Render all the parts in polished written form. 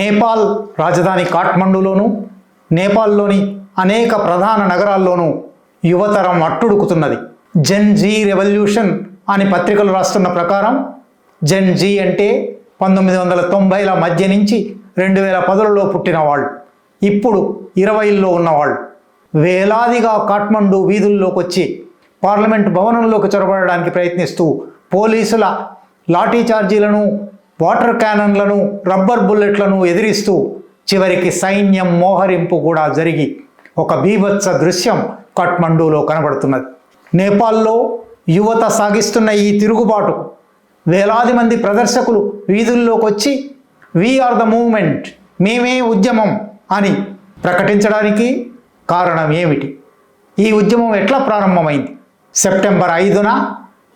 నేపాల్ రాజధాని కాఠ్మండూలోను, నేపాల్లోని అనేక ప్రధాన నగరాల్లోనూ యువతరం అట్టుడుకుతున్నది. జెన్ జీ రెవల్యూషన్ అని పత్రికలు రాస్తున్న ప్రకారం జెన్ జీ అంటే 1990ల మధ్య నుంచి 2010లలో పుట్టిన వాళ్ళు, ఇప్పుడు 20ల్లో ఉన్నవాళ్ళు వేలాదిగా కాఠ్మండూ వీధుల్లోకి వచ్చి పార్లమెంట్ భవనంలోకి చొరబడడానికి ప్రయత్నిస్తూ పోలీసుల లాఠీ చార్జీలను, వాటర్ క్యానన్లను, రబ్బర్ బుల్లెట్లను ఎదిరిస్తూ చివరికి సైన్యం మోహరింపు కూడా జరిగి ఒక బీభత్స దృశ్యం కాఠ్మండూలో కనబడుతున్నది. నేపాల్లో యువత సాగిస్తున్న ఈ తిరుగుబాటుకు వేలాది మంది ప్రదర్శకులు వీధుల్లోకి వచ్చి వీఆర్ ద మూవ్మెంట్, మేమే ఉద్యమం అని ప్రకటించడానికి కారణం ఏమిటి? ఈ ఉద్యమం ఎట్లా ప్రారంభమైంది? సెప్టెంబర్ 5న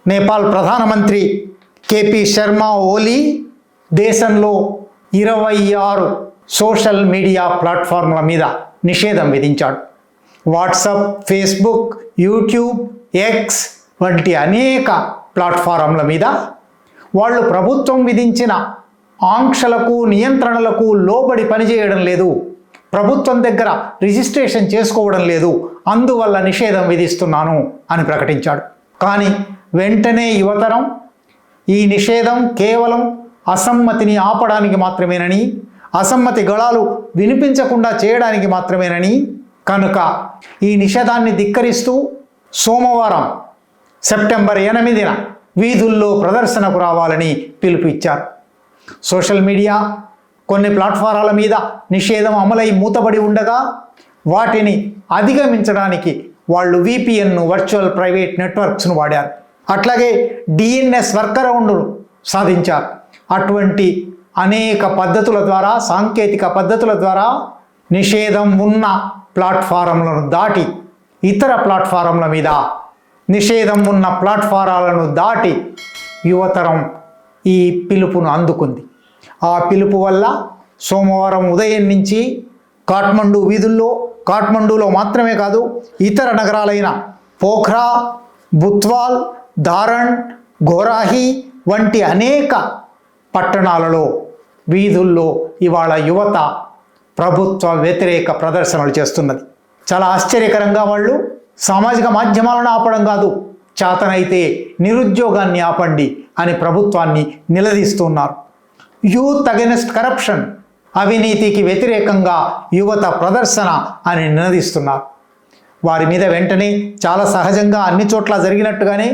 నేపాల్ ప్రధానమంత్రి కేపీ శర్మా ఓలీ దేశంలో 26 సోషల్ మీడియా ప్లాట్ఫామ్ల మీద నిషేధం విధించాడు. వాట్సాప్, ఫేస్బుక్, యూట్యూబ్, ఎక్స్ వంటి అనేక ప్లాట్ఫారంల మీద వాళ్ళు ప్రభుత్వం విధించిన ఆంక్షలకు, నియంత్రణలకు లోబడి పనిచేయడం లేదు, ప్రభుత్వం దగ్గర రిజిస్ట్రేషన్ చేసుకోవడం లేదు, అందువల్ల నిషేధం విధిస్తున్నాను అని ప్రకటించాడు. కానీ వెంటనే యువతరం ఈ నిషేధం కేవలం అసమ్మతిని ఆపడానికి మాత్రమేనని, అసమ్మతి గళాలు వినిపించకుండా చేయడానికి మాత్రమేనని, కనుక ఈ నిషేధాన్ని ధిక్కరిస్తూ సోమవారం సెప్టెంబర్ 8న వీధుల్లో ప్రదర్శనకు రావాలని పిలుపు ఇచ్చారు. సోషల్ మీడియా కొన్ని ప్లాట్ఫారాల మీద నిషేధం అమలై మూతబడి ఉండగా వాటిని అధిగమించడానికి వాళ్ళు VPNను, వర్చువల్ ప్రైవేట్ నెట్వర్క్స్ను వాడారు. అట్లాగే DNS వర్కరౌండ్ను సాధించారు. అటువంటి అనేక పద్ధతుల ద్వారా, సాంకేతిక పద్ధతుల ద్వారా నిషేధం ఉన్న ప్లాట్ఫారంలను దాటి ఇతర ప్లాట్ఫారంల మీద, నిషేధం ఉన్న ప్లాట్ఫారాలను దాటి యువతరం ఈ పిలుపును అందుకుంది. ఆ పిలుపు వల్ల సోమవారం ఉదయం నుంచి కాఠ్మండూ వీధుల్లో, కాఠ్మండూలో మాత్రమే కాదు ఇతర నగరాలైన పోఖ్రా, బుత్వాల్, ధారణ్, గోరాహి వంటి అనేక పట్టణాలలో వీధుల్లో ఇవాళ యువత ప్రభుత్వ వ్యతిరేక ప్రదర్శనలు చేస్తున్నది. చాలా ఆశ్చర్యకరంగా వాళ్ళు సామాజిక మాధ్యమాలను ఆపడం కాదు, చేతనైతే నిరుద్యోగాన్ని ఆపండి అని ప్రభుత్వాన్ని నిలదీస్తున్నారు. యూత్ అగెన్స్ట్ కరప్షన్, అవినీతికి వ్యతిరేకంగా యువత ప్రదర్శన అని నినదిస్తున్నారు. వారి మీద వెంటనే చాలా సహజంగా అన్ని చోట్ల జరిగినట్టుగానే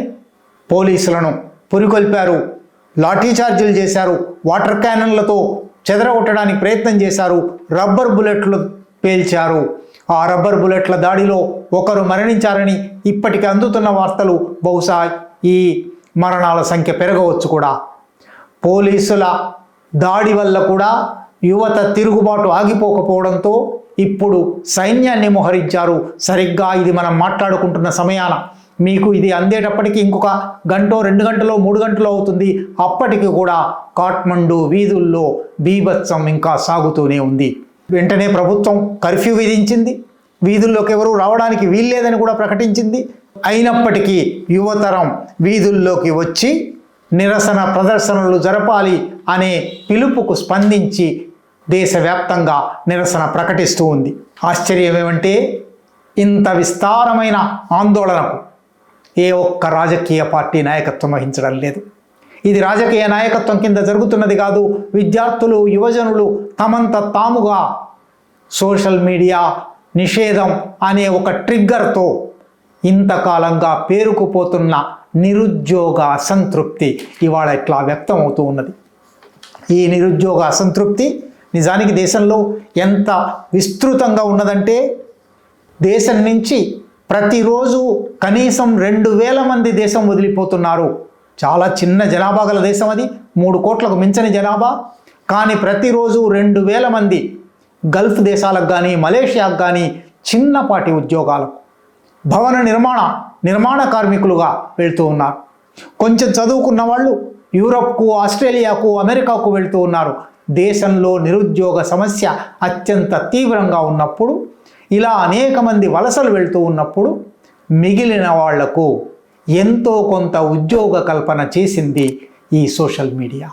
పోలీసులను పురికొల్పారు, లాఠీ చార్జీలు చేశారు, వాటర్ క్యానన్లతో చెదరగొట్టడానికి ప్రయత్నం చేశారు, రబ్బర్ బుల్లెట్లు పేల్చారు. ఆ రబ్బర్ బుల్లెట్ల దాడిలో ఒకరు మరణించారని ఇప్పటికి అందుతున్న వార్తలు. బహుశా ఈ మరణాల సంఖ్య పెరగవచ్చు కూడా. పోలీసుల దాడి వల్ల కూడా యువత తిరుగుబాటు ఆగిపోకపోవడంతో ఇప్పుడు సైన్యాన్ని మోహరించారు. సరిగ్గా ఇది మనం మాట్లాడుకుంటున్న సమయాన మీకు ఇది అందేటప్పటికి ఇంకొక గంటో, 2 గంటలో, 3 గంటలో అవుతుంది. అప్పటికి కూడా కాఠ్మండూ వీధుల్లో బీభత్సం ఇంకా సాగుతూనే ఉంది. వెంటనే ప్రభుత్వం కర్ఫ్యూ విధించింది, వీధుల్లోకి ఎవరూ రావడానికి వీల్లేదని కూడా ప్రకటించింది. అయినప్పటికీ యువతరం వీధుల్లోకి వచ్చి నిరసన ప్రదర్శనలు జరపాలి అనే పిలుపుకు స్పందించి దేశవ్యాప్తంగా నిరసన ప్రకటిస్తూ ఉంది. ఆశ్చర్యం ఏమంటే ఇంత విస్తారమైన ఆందోళనకు ఏ ఒక్క రాజకీయ పార్టీ నాయకత్వం వహించడం లేదు. ఇది రాజకీయ నాయకత్వం కింద జరుగుతున్నది కాదు. విద్యార్థులు, యువజనులు తమంత తాముగా సోషల్ మీడియా నిషేధం అనే ఒక ట్రిగ్గర్తో ఇంతకాలంగా పేరుకుపోతున్న నిరుద్యోగ అసంతృప్తి ఇవాళ ఇట్లా వ్యక్తం అవుతూ ఉన్నది. ఈ నిరుద్యోగ అసంతృప్తి నిజానికి దేశంలో ఎంత విస్తృతంగా ఉన్నదంటే దేశం నుంచి ప్రతిరోజు కనీసం 2000 మంది దేశం వదిలిపోతున్నారు. చాలా చిన్న జనాభా గల దేశం అది, 3 కోట్లకు మించని జనాభా. కానీ ప్రతిరోజు 2000 మంది గల్ఫ్ దేశాలకు కానీ, మలేషియాకు కానీ చిన్నపాటి ఉద్యోగాలకు, భవన నిర్మాణ కార్మికులుగా వెళ్తూ ఉన్నారు. కొంచెం చదువుకున్న వాళ్ళు యూరప్కు, ఆస్ట్రేలియాకు, అమెరికాకు వెళ్తూ ఉన్నారు. దేశంలో నిరుద్యోగ సమస్య అత్యంత తీవ్రంగా ఉన్నప్పుడు, ఇలా అనేక మంది వలసలు వెళ్తూ ఉన్నప్పుడు మిగిలిన వాళ్లకు ఎంతో కొంత ఉద్యోగ కల్పన చేసింది ఈ సోషల్ మీడియా.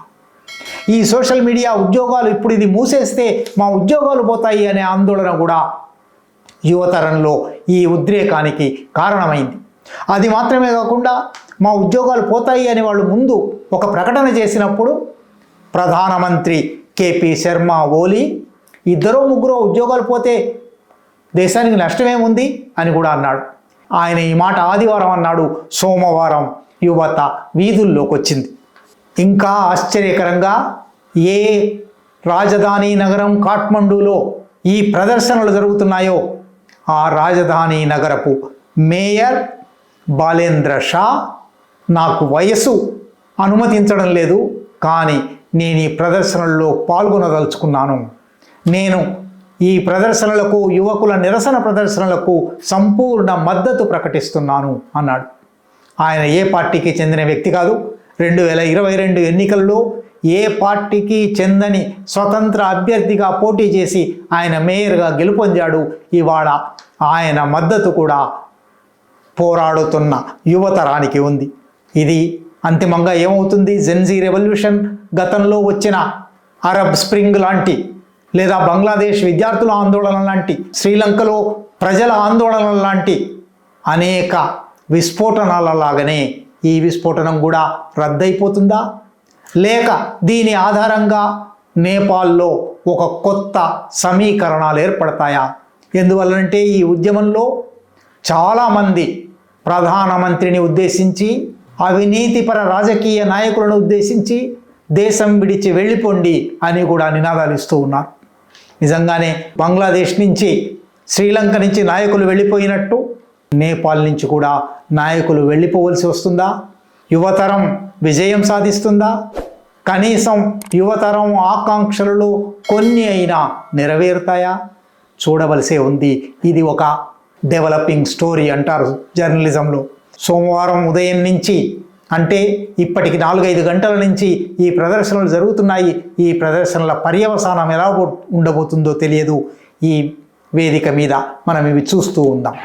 ఈ సోషల్ మీడియా ఉద్యోగాలు ఇప్పుడు ఇది మూసేస్తే మా ఉద్యోగాలు పోతాయి అనే ఆందోళన కూడా యువతరంలో ఈ ఉద్రేకానికి కారణమైంది. అది మాత్రమే కాకుండా మా ఉద్యోగాలు పోతాయి అని వాళ్ళు ముందు ఒక ప్రకటన చేసినప్పుడు ప్రధానమంత్రి కేపీ శర్మ ఓలీ ఇద్దరో ముగ్గురో ఉద్యోగాలు పోతే దేశానికి నష్టమేముంది అని కూడా అన్నాడు. ఆయన ఈ మాట ఆదివారం అన్నాడు, సోమవారం యువత వీధుల్లోకి వచ్చింది. ఇంకా ఆశ్చర్యకరంగా ఏ రాజధాని నగరం కాఠ్మండూలో ఈ ప్రదర్శనలు జరుగుతున్నాయో ఆ రాజధాని నగరపు మేయర్ బాలేంద్ర షా నాకు వయసు అనుమతించడం లేదు, కానీ నేను ఈ ప్రదర్శనల్లో పాల్గొనదలుచుకున్నాను. నేను ఈ ప్రదర్శనలకు, యువకుల నిరసన ప్రదర్శనలకు సంపూర్ణ మద్దతు ప్రకటిస్తున్నాను అన్నాడు. ఆయన ఏ పార్టీకి చెందిన వ్యక్తి కాదు. 2022 ఎన్నికల్లో ఏ పార్టీకి చెందని స్వతంత్ర అభ్యర్థిగా పోటీ చేసి ఆయన మేయర్గా గెలుపొందాడు. ఇవాళ ఆయన మద్దతు కూడా పోరాడుతున్న యువతరానికి ఉంది. ఇది అంతిమంగా ఏమవుతుంది? జెన్జీ రెవల్యూషన్, గతంలో వచ్చిన అరబ్ స్ప్రింగ్ లాంటి, లేదా బంగ్లాదేశ్ విద్యార్థుల ఆందోళన లాంటి, శ్రీలంకలో ప్రజల ఆందోళన లాంటి అనేక విస్ఫోటనాలలాగానే ఈ విస్ఫోటనం కూడా రద్దయిపోతుందా? లేక దీని ఆధారంగా నేపాల్లో ఒక కొత్త సమీకరణాలు ఏర్పడతాయా? ఎందువల్లంటే ఈ ఉద్యమంలో చాలామంది ప్రధానమంత్రిని ఉద్దేశించి, అవినీతిపర రాజకీయ నాయకులను ఉద్దేశించి దేశం విడిచి వెళ్ళిపోండి అని కూడా నినాదాలు ఇస్తూ ఉన్నారు. నిజంగానే బంగ్లాదేశ్ నుంచి, శ్రీలంక నుంచి నాయకులు వెళ్ళిపోయినట్టు నేపాల్ నుంచి కూడా నాయకులు వెళ్ళిపోవలసి వస్తుందా? యువతరం విజయం సాధిస్తుందా? కనీసం యువతరం ఆకాంక్షలలో కొన్ని అయినా నెరవేరుతాయా? చూడవలసే ఉంది. ఇది ఒక డెవలపింగ్ స్టోరీ అంటారు జర్నలిజంలో. సోమవారం ఉదయం నుంచి, అంటే ఇప్పటికి 4-5 గంటల నుంచి ఈ ప్రదర్శనలు జరుగుతున్నాయి. ఈ ప్రదర్శనల పర్యవసానం ఎలా ఉండబోతుందో తెలియదు. ఈ వేదిక మీద మనం ఇవి చూస్తూ ఉందాం.